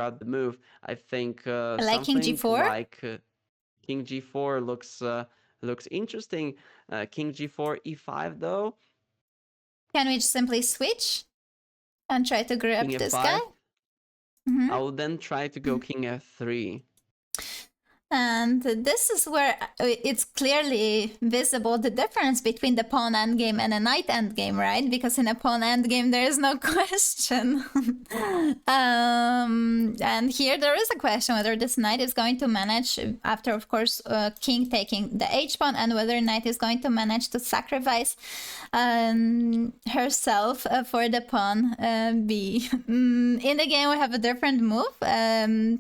out the move. I think Like king something g4? like king g4 looks interesting. King g4 e5 though. Can we simply switch and try to grab King this guy? f5. Mm-hmm. I will then try to go king f3. And this is where it's clearly visible the difference between the pawn endgame and a knight endgame, right? Because in a pawn endgame, there is no question. And here there is a question whether this knight is going to manage, after, of course, king taking the h-pawn, and whether knight is going to manage to sacrifice herself for the pawn b. In the game, we have a different move,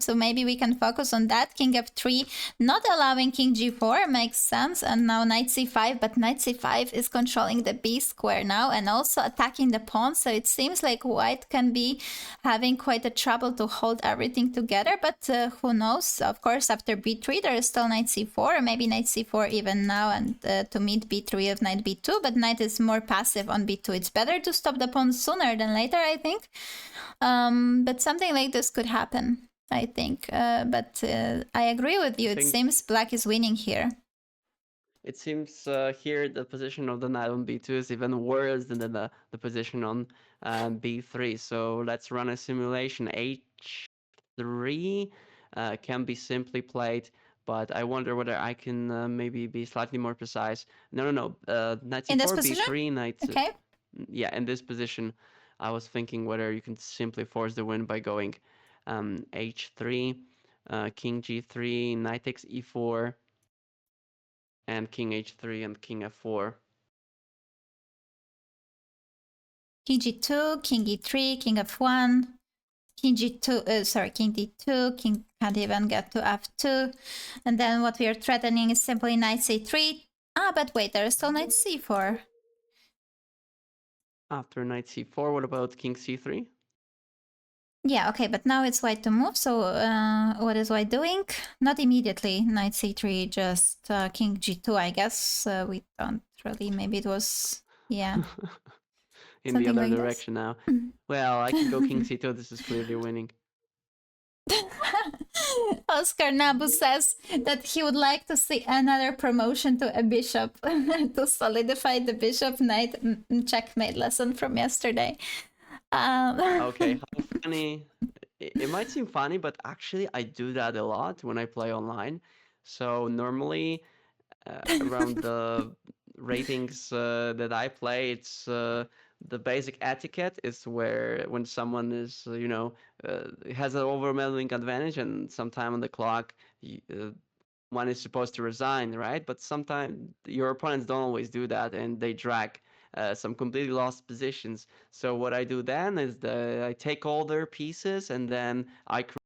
so maybe we can focus on that. King f3, not allowing king g4 makes sense, and now knight c5, but knight c5 is controlling the b square now and also attacking the pawn, so it seems like white can be having quite a trouble to hold everything together, but who knows. Of course, after b3 there is still knight c4, maybe knight c4 even now, and to meet b3 of knight b2, but knight is more passive on b2. It's better to stop the pawn sooner than later, I think, but something like this could happen, I think. But I agree with you. It seems black is winning here. It seems here the position of the knight on b2 is even worse than the position on b3. So let's run a simulation. h3 can be simply played, but I wonder whether I can maybe be slightly more precise. No. Knight c4, In this position? b3, knight... Okay. Yeah, in this position, I was thinking whether you can simply force the win by going h3, king g3, knight takes e4, and king h3 and king f4. King g2, king e3, king f1, king g2, sorry, king d2, king can't even get to f2. And then what we are threatening is simply knight c3. Ah, but wait, there is still knight c4. After knight c4, what about king c3? Yeah, okay, but now it's white to move, so what is white doing? Not immediately knight c3, just king g2, I guess. We don't really, maybe it was, yeah. In the other like direction now. Well, I can go king c2, this is clearly winning. Oscar Nabu says that he would like to see another promotion to a bishop to solidify the bishop knight checkmate lesson from yesterday. Okay, how funny. It might seem funny, but actually I do that a lot when I play online. So normally around the ratings that I play, it's the basic etiquette is where when someone is, has an overwhelming advantage and sometime on the clock, one is supposed to resign, right? But sometimes your opponents don't always do that and they drag some completely lost positions. So what I do then is I take all their pieces and then I